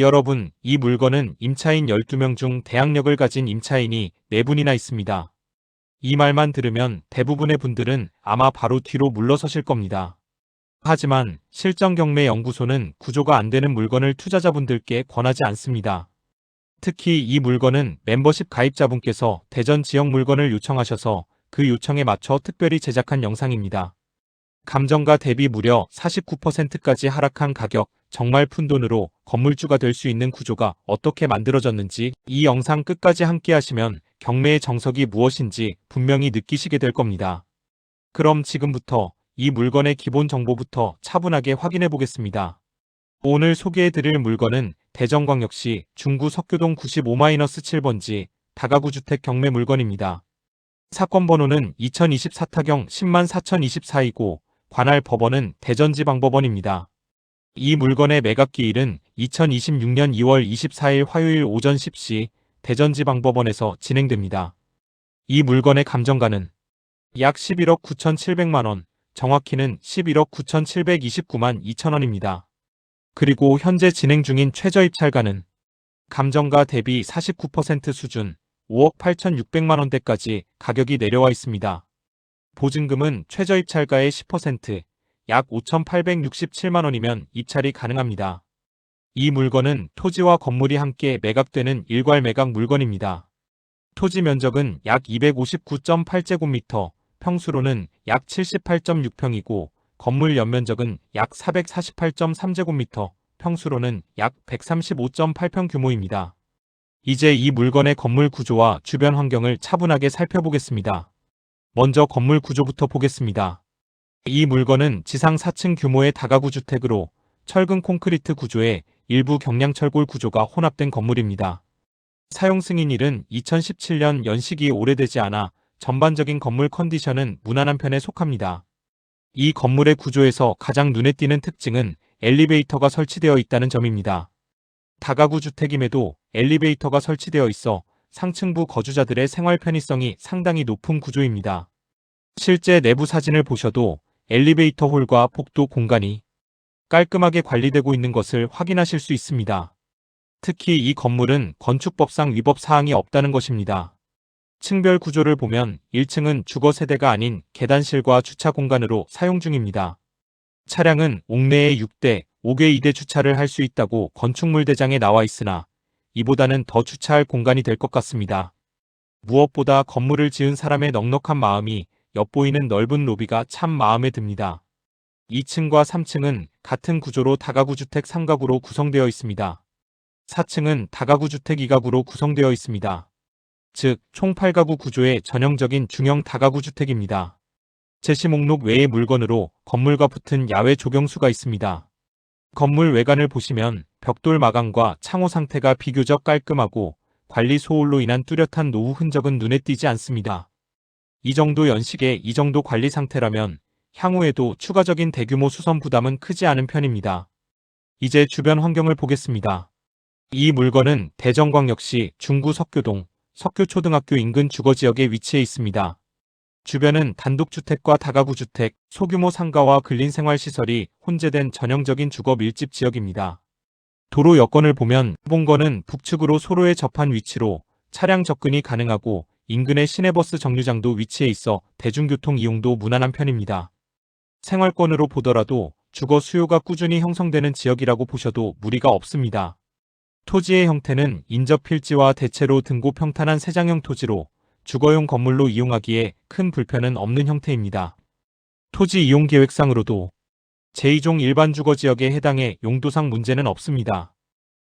여러분, 이 물건은 임차인 12명 중 대항력을 가진 임차인이 4분이나 있습니다. 이 말만 들으면 대부분의 분들은 아마 바로 뒤로 물러서실 겁니다. 하지만 실전경매연구소는 구조가 안 되는 물건을 투자자분들께 권하지 않습니다. 특히 이 물건은 멤버십 가입자분께서 대전 지역 물건을 요청하셔서 그 요청에 맞춰 특별히 제작한 영상입니다. 감정가 대비 무려 49%까지 하락한 가격, 정말 푼돈으로 건물주가 될 수 있는 구조가 어떻게 만들어졌는지 이 영상 끝까지 함께 하시면 경매의 정석이 무엇인지 분명히 느끼시게 될 겁니다. 그럼 지금부터 이 물건의 기본 정보부터 차분하게 확인해 보겠습니다. 오늘 소개해드릴 물건은 대전광역시 중구 석교동 95-7번지 다가구 주택 경매 물건입니다. 사건 번호는 2024타경 104,024이고 관할 법원은 대전지방법원입니다. 이 물건의 매각기일은 2026년 2월 24일 화요일 오전 10시 대전지방법원에서 진행됩니다. 이 물건의 감정가는 약 11억 9,700만원, 정확히는 11억 9,729만 2천원입니다. 그리고 현재 진행 중인 최저입찰가는 감정가 대비 49% 수준 5억 8,600만원대까지 가격이 내려와 있습니다. 보증금은 최저입찰가의 10%, 약 5,867만원이면 입찰이 가능합니다. 이 물건은 토지와 건물이 함께 매각되는 일괄 매각 물건입니다. 토지 면적은 약 259.8제곱미터, 평수로는 약 78.6평이고 건물 연면적은 약 448.3제곱미터, 평수로는 약 135.8평 규모입니다. 이제 이 물건의 건물 구조와 주변 환경을 차분하게 살펴보겠습니다. 먼저 건물 구조부터 보겠습니다. 이 물건은 지상 4층 규모의 다가구 주택으로 철근 콘크리트 구조의 일부 경량철골 구조가 혼합된 건물입니다. 사용 승인일은 2017년 연식이 오래되지 않아 전반적인 건물 컨디션은 무난한 편에 속합니다. 이 건물의 구조에서 가장 눈에 띄는 특징은 엘리베이터가 설치되어 있다는 점입니다. 다가구 주택임에도 엘리베이터가 설치되어 있어 상층부 거주자들의 생활 편의성이 상당히 높은 구조입니다. 실제 내부 사진을 보셔도 엘리베이터 홀과 복도 공간이 깔끔하게 관리되고 있는 것을 확인하실 수 있습니다. 특히 이 건물은 건축법상 위법 사항이 없다는 것입니다. 층별 구조를 보면 1층은 주거 세대가 아닌 계단실과 주차 공간으로 사용 중입니다. 차량은 옥내에 6대, 5개 2대 주차를 할 수 있다고 건축물 대장에 나와 있으나 이보다는 더 주차할 공간이 될 것 같습니다. 무엇보다 건물을 지은 사람의 넉넉한 마음이 엿보이는 넓은 로비가 참 마음에 듭니다. 2층과 3층은 같은 구조로 다가구 주택 3가구로 구성되어 있습니다. 4층은 다가구 주택 2가구로 구성되어 있습니다. 즉, 총 8가구 구조의 전형적인 중형 다가구 주택입니다. 제시 목록 외의 물건으로 건물과 붙은 야외 조경수가 있습니다. 건물 외관을 보시면 벽돌 마감과 창호 상태가 비교적 깔끔하고 관리 소홀로 인한 뚜렷한 노후 흔적은 눈에 띄지 않습니다. 이 정도 연식에 이 정도 관리 상태라면 향후에도 추가적인 대규모 수선 부담은 크지 않은 편입니다. 이제 주변 환경을 보겠습니다. 이 물건은 대전광역시 중구 석교동 석교초등학교 인근 주거지역에 위치해 있습니다. 주변은 단독주택과 다가구 주택, 소규모 상가와 근린생활시설이 혼재된 전형적인 주거 밀집 지역입니다. 도로 여건을 보면 본거는 북측으로 소로에 접한 위치로 차량 접근이 가능하고 인근에 시내버스 정류장도 위치해 있어 대중교통 이용도 무난한 편입니다. 생활권으로 보더라도 주거 수요가 꾸준히 형성되는 지역이라고 보셔도 무리가 없습니다. 토지의 형태는 인접 필지와 대체로 등고 평탄한 세장형 토지로 주거용 건물로 이용하기에 큰 불편은 없는 형태입니다. 토지 이용 계획상으로도 제2종 일반 주거지역에 해당해 용도상 문제는 없습니다.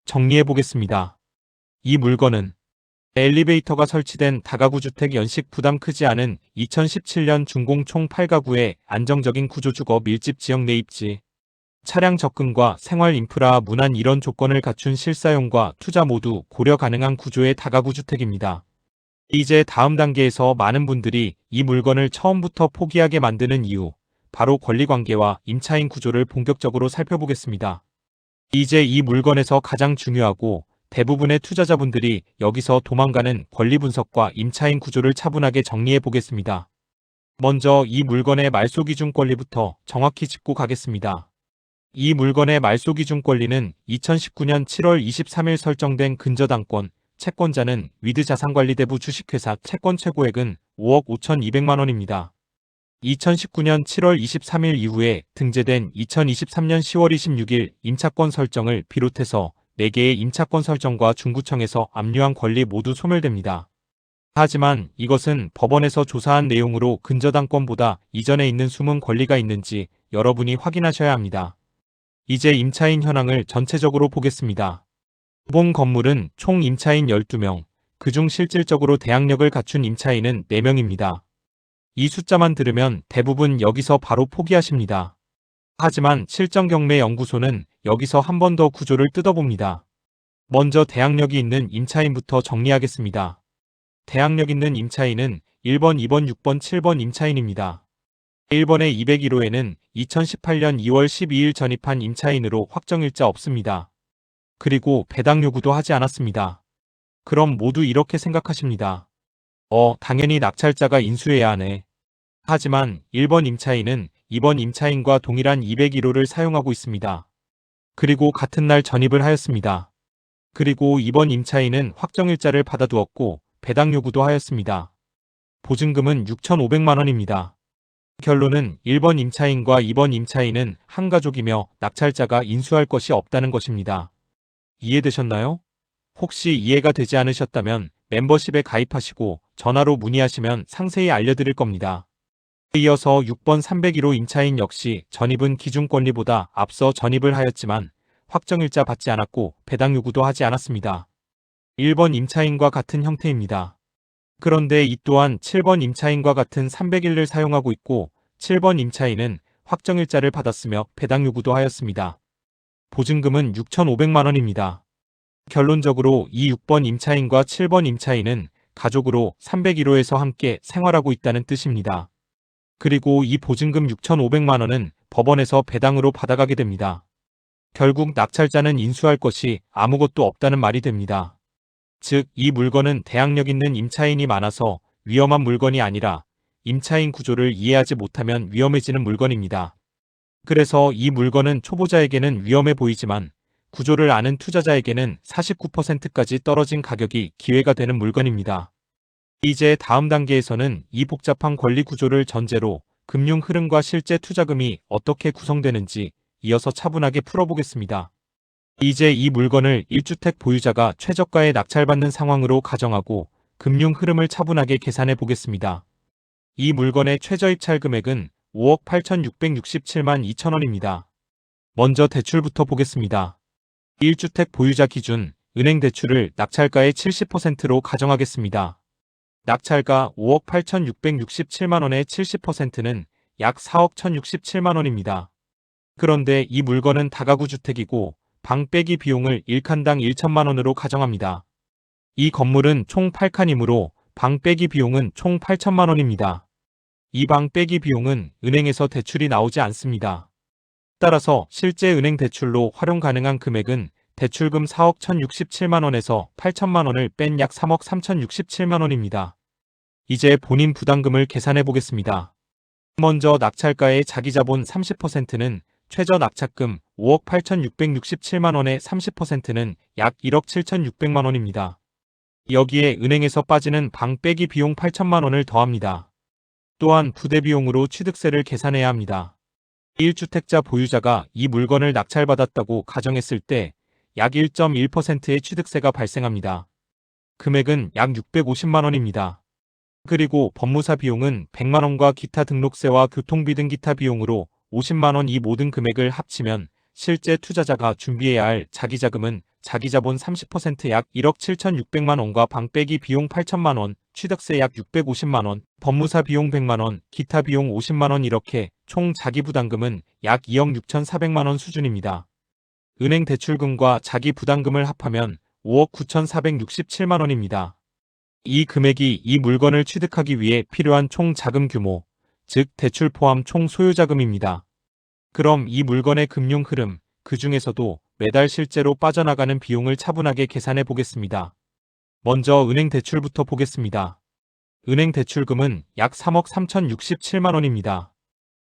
정리해 보겠습니다. 이 물건은 엘리베이터가 설치된 다가구 주택 연식 부담 크지 않은 2017년 준공 총 8가구의 안정적인 구조주거 밀집 지역 내 입지, 차량 접근과 생활 인프라 문안 이런 조건을 갖춘 실사용과 투자 모두 고려 가능한 구조의 다가구 주택입니다. 이제 다음 단계에서 많은 분들이 이 물건을 처음부터 포기하게 만드는 이유, 바로 권리관계와 임차인 구조를 본격적으로 살펴보겠습니다. 이제 이 물건에서 가장 중요하고 대부분의 투자자분들이 여기서 도망가는 권리 분석과 임차인 구조를 차분하게 정리해 보겠습니다. 먼저 이 물건의 말소 기준 권리부터 정확히 짚고 가겠습니다. 이 물건의 말소기준 권리는 2019년 7월 23일 설정된 근저당권, 채권자는 위드자산관리대부 주식회사 채권 최고액은 5억 5,200만 원입니다. 2019년 7월 23일 이후에 등재된 2023년 10월 26일 임차권 설정을 비롯해서 4개의 임차권 설정과 중구청에서 압류한 권리 모두 소멸됩니다. 하지만 이것은 법원에서 조사한 내용으로 근저당권보다 이전에 있는 숨은 권리가 있는지 여러분이 확인하셔야 합니다. 이제 임차인 현황을 전체적으로 보겠습니다. 본 건물은 총 임차인 12명, 그중 실질적으로 대항력을 갖춘 임차인은 4명입니다. 이 숫자만 들으면 대부분 여기서 바로 포기하십니다. 하지만 실정경매연구소는 여기서 한 번 더 구조를 뜯어봅니다. 먼저 대항력이 있는 임차인부터 정리하겠습니다. 대항력 있는 임차인은 1번, 2번, 6번, 7번 임차인입니다. 1번의 201호에는 2018년 2월 12일 전입한 임차인으로 확정일자 없습니다. 그리고 배당 요구도 하지 않았습니다. 그럼 모두 이렇게 생각하십니다. 당연히 낙찰자가 인수해야 하네. 하지만 1번 임차인은 2번 임차인과 동일한 201호를 사용하고 있습니다. 그리고 같은 날 전입을 하였습니다. 그리고 2번 임차인은 확정일자를 받아두었고 배당 요구도 하였습니다. 보증금은 6,500만 원입니다. 결론은 1번 임차인과 2번 임차인은 한 가족이며 낙찰자가 인수할 것이 없다는 것입니다. 이해되셨나요? 혹시 이해가 되지 않으셨다면 멤버십에 가입하시고 전화로 문의하시면 상세히 알려드릴 겁니다. 이어서 6번 301호 임차인 역시 전입은 기준권리보다 앞서 전입을 하였지만 확정일자 받지 않았고 배당 요구도 하지 않았습니다. 1번 임차인과 같은 형태입니다. 그런데 이 또한 7번 임차인과 같은 301을 사용하고 있고 7번 임차인은 확정일자를 받았으며 배당 요구도 하였습니다. 보증금은 6,500만 원입니다. 결론적으로 이 6번 임차인과 7번 임차인은 가족으로 301호에서 함께 생활하고 있다는 뜻입니다. 그리고 이 보증금 6,500만 원은 법원에서 배당으로 받아가게 됩니다. 결국 낙찰자는 인수할 것이 아무것도 없다는 말이 됩니다. 즉, 이 물건은 대항력 있는 임차인이 많아서 위험한 물건이 아니라 임차인 구조를 이해하지 못하면 위험해지는 물건입니다. 그래서 이 물건은 초보자에게는 위험해 보이지만 구조를 아는 투자자에게는 49%까지 떨어진 가격이 기회가 되는 물건입니다. 이제 다음 단계에서는 이 복잡한 권리 구조를 전제로 금융 흐름과 실제 투자금이 어떻게 구성되는지 이어서 차분하게 풀어보겠습니다. 이제 이 물건을 1주택 보유자가 최저가에 낙찰받는 상황으로 가정하고 금융 흐름을 차분하게 계산해 보겠습니다. 이 물건의 최저 입찰 금액은 5억 8,667만 2천 원입니다. 먼저 대출부터 보겠습니다. 1주택 보유자 기준 은행 대출을 낙찰가의 70%로 가정하겠습니다. 낙찰가 5억 8,667만 원의 70%는 약 4억 1,067만 원입니다. 그런데 이 물건은 다가구 주택이고 방 빼기 비용을 1칸당 1천만 원으로 가정합니다. 이 건물은 총 8칸이므로 방 빼기 비용은 총 8천만 원입니다. 이 방 빼기 비용은 은행에서 대출이 나오지 않습니다. 따라서 실제 은행 대출로 활용 가능한 금액은 대출금 4억 1,067만 원에서 8천만 원을 뺀 약 3억 3,067만 원입니다. 이제 본인 부담금을 계산해 보겠습니다. 먼저 낙찰가의 자기자본 30%는 최저 낙찰금 5억 8,667만 원의 30%는 약 1억 7,600만 원입니다. 여기에 은행에서 빠지는 방 빼기 비용 8천만 원을 더합니다. 또한 부대비용으로 취득세를 계산해야 합니다. 1주택자 보유자가 이 물건을 낙찰받았다고 가정했을 때 약 1.1%의 취득세가 발생합니다. 금액은 약 650만 원입니다. 그리고 법무사 비용은 100만 원과 기타 등록세와 교통비 등 기타 비용으로 50만 원. 이 모든 금액을 합치면 실제 투자자가 준비해야 할 자기자금은 자기자본 30% 약 1억 7,600만 원과 방 빼기 비용 8천만 원, 취득세 약 650만 원, 법무사 비용 100만 원, 기타 비용 50만 원 이렇게 총 자기부담금은 약 2억 6,400만 원 수준입니다. 은행 대출금과 자기부담금을 합하면 5억 9,467만 원입니다. 이 금액이 이 물건을 취득하기 위해 필요한 총 자금 규모, 즉 대출 포함 총 소요자금입니다. 그럼 이 물건의 금융 흐름, 그 중에서도 매달 실제로 빠져나가는 비용을 차분하게 계산해 보겠습니다. 먼저 은행 대출부터 보겠습니다. 은행 대출금은 약 3억 3,067만 원입니다.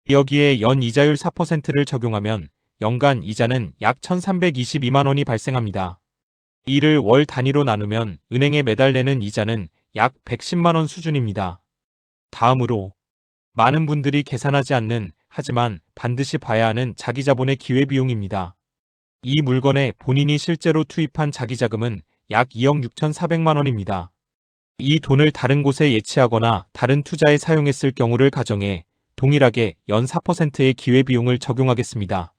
여기에 연 이자율 4%를 적용하면 연간 이자는 약 1,322만 원이 발생합니다. 이를 월 단위로 나누면 은행에 매달 내는 이자는 약 110만 원 수준입니다. 다음으로 많은 분들이 계산하지 않는 하지만 반드시 봐야 하는 자기자본의 기회비용입니다. 이 물건에 본인이 실제로 투입한 자기자금은 약 2억 6,400만 원입니다. 이 돈을 다른 곳에 예치하거나 다른 투자에 사용했을 경우를 가정해 동일하게 연 4%의 기회비용을 적용하겠습니다.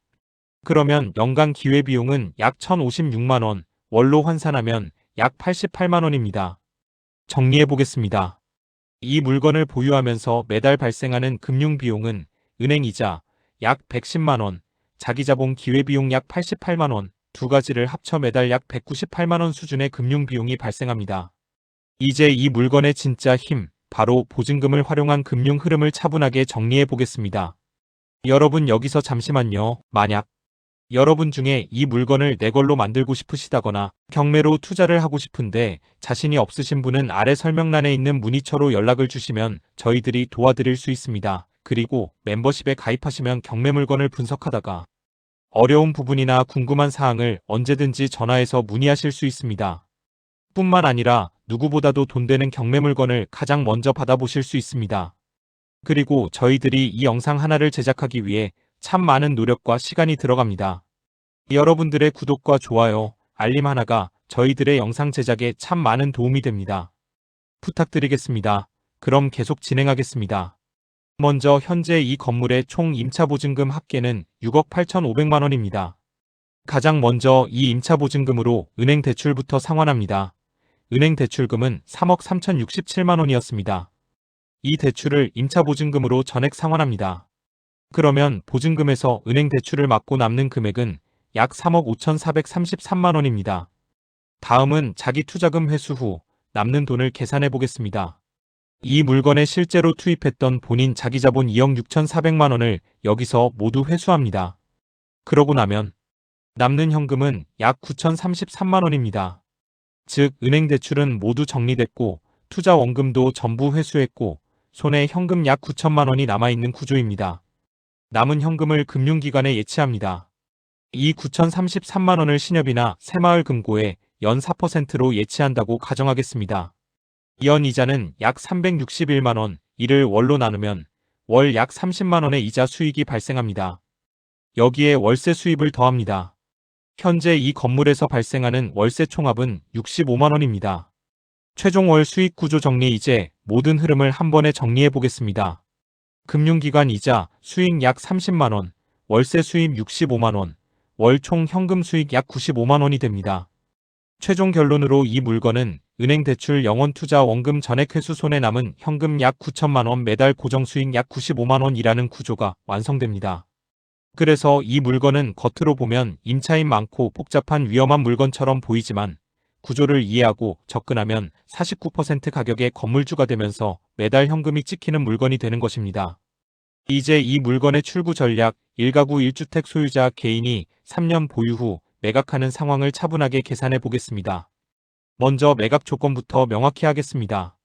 그러면 연간 기회비용은 약 1,056만 원, 월로 환산하면 약 88만 원입니다. 정리해 보겠습니다. 이 물건을 보유하면서 매달 발생하는 금융비용은 은행이자 약 110만 원, 자기자본 기회비용 약 88만 원, 두 가지를 합쳐 매달 약 198만 원 수준의 금융비용이 발생합니다. 이제 이 물건의 진짜 힘, 바로 보증금을 활용한 금융 흐름을 차분하게 정리해 보겠습니다. 여러분 여기서 잠시만요. 만약 여러분 중에 이 물건을 내 걸로 만들고 싶으시다거나 경매로 투자를 하고 싶은데 자신이 없으신 분은 아래 설명란에 있는 문의처로 연락을 주시면 저희들이 도와드릴 수 있습니다. 그리고 멤버십에 가입하시면 경매 물건을 분석하다가 어려운 부분이나 궁금한 사항을 언제든지 전화해서 문의하실 수 있습니다. 뿐만 아니라 누구보다도 돈 되는 경매 물건을 가장 먼저 받아보실 수 있습니다. 그리고 저희들이 이 영상 하나를 제작하기 위해 참 많은 노력과 시간이 들어갑니다. 여러분들의 구독과 좋아요, 알림 하나가 저희들의 영상 제작에 참 많은 도움이 됩니다. 부탁드리겠습니다. 그럼 계속 진행하겠습니다. 먼저 현재 이 건물의 총 임차보증금 합계는 6억 8,500만 원입니다. 가장 먼저 이 임차보증금으로 은행 대출부터 상환합니다. 은행 대출금은 3억 3,067만 원이었습니다. 이 대출을 임차보증금으로 전액 상환합니다. 그러면 보증금에서 은행 대출을 막고 남는 금액은 약 3억 5,433만 원입니다. 다음은 자기 투자금 회수 후 남는 돈을 계산해 보겠습니다. 이 물건에 실제로 투입했던 본인 자기자본 2억 6,400만 원을 여기서 모두 회수합니다. 그러고 나면 남는 현금은 약 9,033만 원입니다. 즉 은행 대출은 모두 정리됐고 투자 원금도 전부 회수했고 손에 현금 약 9천만 원이 남아있는 구조입니다. 남은 현금을 금융기관에 예치합니다. 이 9,033만 원을 신협이나 새마을금고에 연 4%로 예치한다고 가정하겠습니다. 연 이자는 약 361만 원, 이를 월로 나누면 월 약 30만 원의 이자 수익이 발생합니다. 여기에 월세 수입을 더합니다. 현재 이 건물에서 발생하는 월세 총합은 65만 원입니다. 최종 월 수익 구조 정리. 이제 모든 흐름을 한 번에 정리해 보겠습니다. 금융기관 이자 수익 약 30만 원, 월세 수입 65만 원, 월 총 현금 수익 약 95만 원이 됩니다. 최종 결론으로 이 물건은 은행 대출 영원 투자 원금 전액 회수 손에 남은 현금 약 9천만 원 매달 고정 수익 약 95만 원이라는 구조가 완성됩니다. 그래서 이 물건은 겉으로 보면 임차인 많고 복잡한 위험한 물건처럼 보이지만 구조를 이해하고 접근하면 49% 가격의 건물주가 되면서 매달 현금이 찍히는 물건이 되는 것입니다. 이제 이 물건의 출구 전략, 1가구 1주택 소유자 개인이 3년 보유 후 매각하는 상황을 차분하게 계산해 보겠습니다. 먼저 매각 조건부터 명확히 하겠습니다.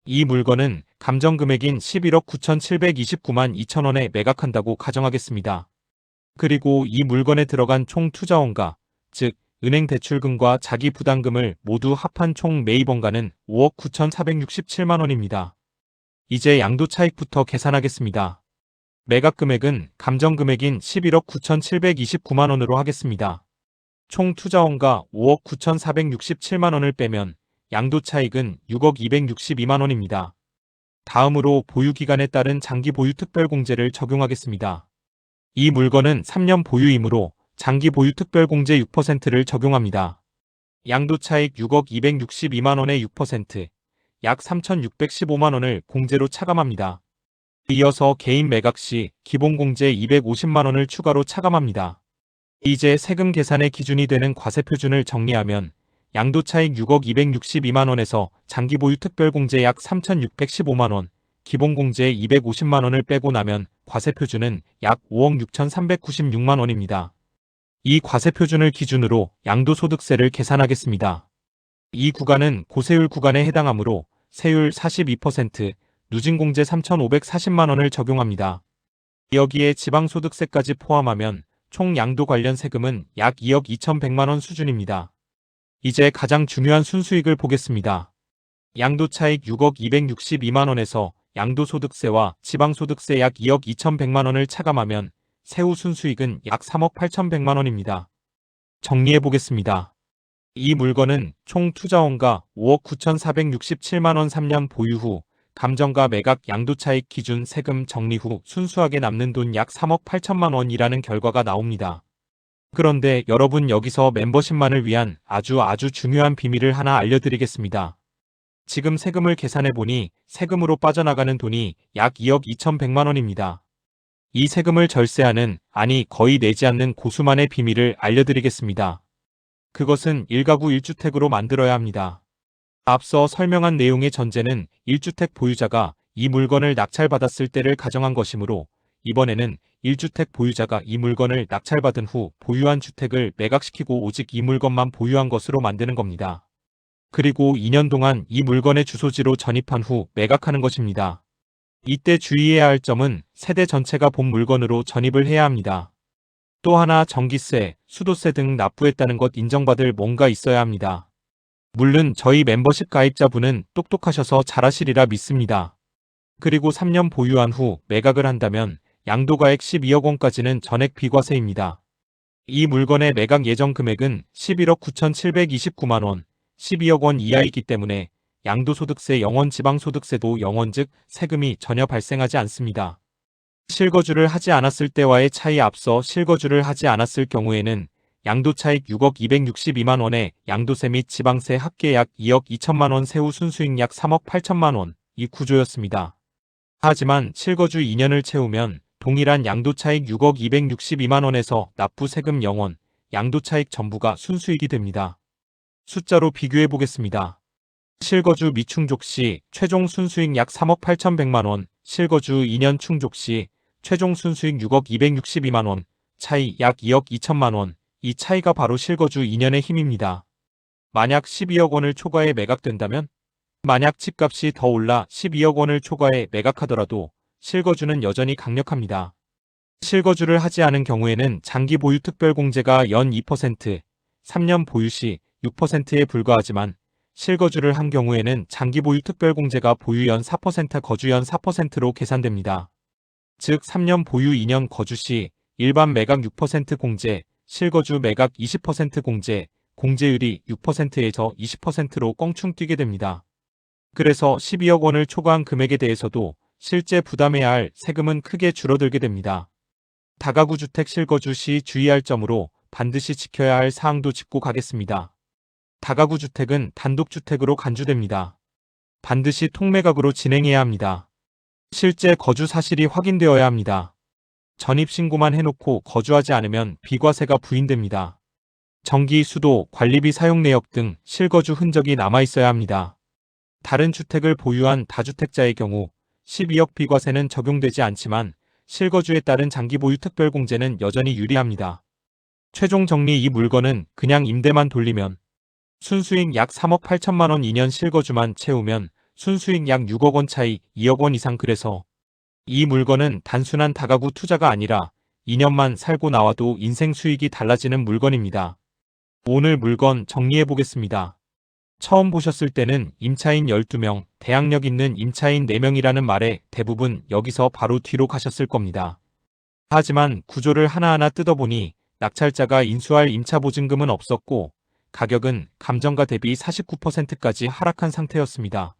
이 물건은 감정금액인 11억 9,729만 2천 원에 매각한다고 가정하겠습니다. 그리고 이 물건에 들어간 총 투자원가, 즉 은행 대출금과 자기 부담금을 모두 합한 총 매입원가는 5억 9,467만 원입니다. 이제 양도차익부터 계산하겠습니다. 매각 금액은 감정금액인 11억 9,729만 원으로 하겠습니다. 총 투자원가 5억 9,467만 원을 빼면 양도차익은 6억 262만 원입니다. 다음으로 보유기간에 따른 장기 보유 특별공제를 적용하겠습니다. 이 물건은 3년 보유이므로 장기 보유 특별공제 6%를 적용합니다. 양도차익 6억 262만 원의 6%, 약 3,615만 원을 공제로 차감합니다. 이어서 개인 매각 시 기본공제 250만 원을 추가로 차감합니다. 이제 세금 계산의 기준이 되는 과세표준을 정리하면 양도차익 6억 262만 원에서 장기보유 특별공제 약 3,615만 원, 기본공제 250만 원을 빼고 나면 과세표준은 약 5억 6,396만 원입니다. 이 과세표준을 기준으로 양도소득세를 계산하겠습니다. 이 구간은 고세율 구간에 해당하므로 세율 42%, 누진공제 3,540만 원을 적용합니다. 여기에 지방소득세까지 포함하면 총 양도 관련 세금은 약 2억 2,100만 원 수준입니다. 이제 가장 중요한 순수익을 보겠습니다. 양도차익 6억 262만 원에서 양도소득세와 지방소득세 약 2억 2,100만 원을 차감하면 세후 순수익은 약 3억 8,100만 원입니다. 정리해 보겠습니다. 이 물건은 총 투자원가 5억 9,467만 원 3년 보유 후 감정가 매각 양도차익 기준 세금 정리 후 순수하게 남는 돈 약 3억 8천만 원이라는 결과가 나옵니다. 그런데 여러분, 여기서 멤버십만을 위한 아주 중요한 비밀을 하나 알려드리겠습니다. 지금 세금을 계산해보니 세금으로 빠져나가는 돈이 약 2억 2,100만 원입니다. 이 세금을 절세하는, 아니 거의 내지 않는 고수만의 비밀을 알려드리겠습니다. 그것은 1가구 1주택으로 만들어야 합니다. 앞서 설명한 내용의 전제는 1주택 보유자가 이 물건을 낙찰받았을 때를 가정한 것이므로 이번에는 1주택 보유자가 이 물건을 낙찰받은 후 보유한 주택을 매각시키고 오직 이 물건만 보유한 것으로 만드는 겁니다. 그리고 2년 동안 이 물건의 주소지로 전입한 후 매각하는 것입니다. 이때 주의해야 할 점은 세대 전체가 본 물건으로 전입을 해야 합니다. 또 하나, 전기세, 수도세 등 납부했다는 것 인정받을 뭔가 있어야 합니다. 물론 저희 멤버십 가입자분은 똑똑하셔서 잘하시리라 믿습니다. 그리고 3년 보유한 후 매각을 한다면 양도가액 12억 원까지는 전액 비과세입니다. 이 물건의 매각 예정 금액은 11억 9,729만 원, 12억 원 이하이기 때문에 양도소득세 0원, 지방소득세도 0원, 즉 세금이 전혀 발생하지 않습니다. 실거주를 하지 않았을 때와의 차이, 앞서 실거주를 하지 않았을 경우에는 양도차익 6억 262만 원에 양도세 및 지방세 합계 약 2억 2천만 원, 세후 순수익 약 3억 8천만 원, 이 구조였습니다. 하지만 실거주 2년을 채우면 동일한 양도차익 6억 262만 원에서 납부 세금 0원, 양도차익 전부가 순수익이 됩니다. 숫자로 비교해 보겠습니다. 실거주 미충족 시 최종 순수익 약 3억 8,100만 원, 실거주 2년 충족 시 최종 순수익 6억 262만 원, 차이 약 2억 2천만 원, 이 차이가 바로 실거주 2년의 힘입니다. 만약 12억 원을 초과해 매각된다면, 만약 집값이 더 올라 12억 원을 초과해 매각하더라도 실거주는 여전히 강력합니다. 실거주를 하지 않은 경우에는 장기 보유 특별공제가 연 2%, 3년 보유 시 6%에 불과하지만 실거주를 한 경우에는 장기 보유 특별공제가 보유 연 4%, 거주 연 4%로 계산됩니다. 즉 3년 보유 2년 거주 시 일반 매각 6% 공제, 실거주 매각 20% 공제, 공제율이 6%에서 20%로 껑충 뛰게 됩니다. 그래서 12억 원을 초과한 금액에 대해서도 실제 부담해야 할 세금은 크게 줄어들게 됩니다. 다가구 주택 실거주 시 주의할 점으로 반드시 지켜야 할 사항도 짚고 가겠습니다. 다가구 주택은 단독주택으로 간주됩니다. 반드시 통매각으로 진행해야 합니다. 실제 거주 사실이 확인되어야 합니다. 전입신고만 해놓고 거주하지 않으면 비과세가 부인됩니다. 전기, 수도, 관리비 사용 내역 등 실거주 흔적이 남아있어야 합니다. 다른 주택을 보유한 다주택자의 경우 12억 비과세는 적용되지 않지만 실거주에 따른 장기 보유 특별공제는 여전히 유리합니다. 최종 정리, 이 물건은 그냥 임대만 돌리면 순수익 약 3억 8천만 원, 2년 실거주만 채우면 순수익 약 6억 원 차이, 2억 원 이상. 그래서 이 물건은 단순한 다가구 투자가 아니라 2년만 살고 나와도 인생 수익이 달라지는 물건입니다. 오늘 물건 정리해 보겠습니다. 처음 보셨을 때는 임차인 12명, 대항력 있는 임차인 4명이라는 말에 대부분 여기서 바로 뒤로 가셨을 겁니다. 하지만 구조를 하나하나 뜯어보니 낙찰자가 인수할 임차보증금은 없었고 가격은 감정가 대비 49%까지 하락한 상태였습니다.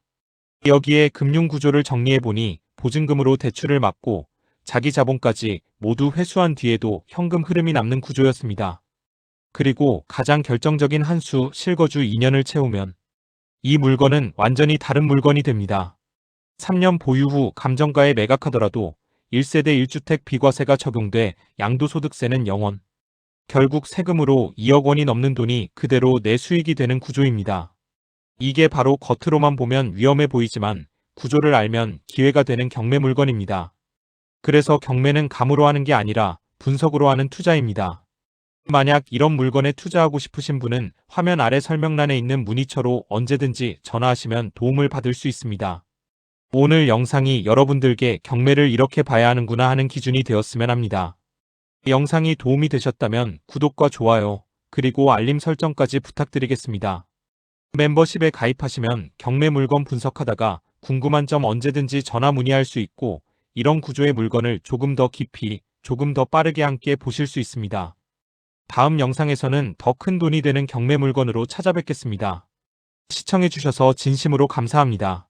여기에 금융구조를 정리해보니 보증금으로 대출을 막고 자기 자본까지 모두 회수한 뒤에도 현금 흐름이 남는 구조였습니다. 그리고 가장 결정적인 한 수, 실거주 2년을 채우면 이 물건은 완전히 다른 물건이 됩니다. 3년 보유 후 감정가에 매각하더라도 1세대 1주택 비과세가 적용돼 양도소득세는 0원. 결국 세금으로 2억 원이 넘는 돈이 그대로 내 수익이 되는 구조입니다. 이게 바로 겉으로만 보면 위험해 보이지만 구조를 알면 기회가 되는 경매 물건입니다. 그래서 경매는 감으로 하는 게 아니라 분석으로 하는 투자입니다. 만약 이런 물건에 투자하고 싶으신 분은 화면 아래 설명란에 있는 문의처로 언제든지 전화하시면 도움을 받을 수 있습니다. 오늘 영상이 여러분들께 경매를 이렇게 봐야 하는구나 하는 기준이 되었으면 합니다. 영상이 도움이 되셨다면 구독과 좋아요, 그리고 알림 설정까지 부탁드리겠습니다. 멤버십에 가입하시면 경매 물건 분석하다가 궁금한 점 언제든지 전화 문의할 수 있고, 이런 구조의 물건을 조금 더 깊이, 조금 더 빠르게 함께 보실 수 있습니다. 다음 영상에서는 더 큰 돈이 되는 경매 물건으로 찾아뵙겠습니다. 시청해주셔서 진심으로 감사합니다.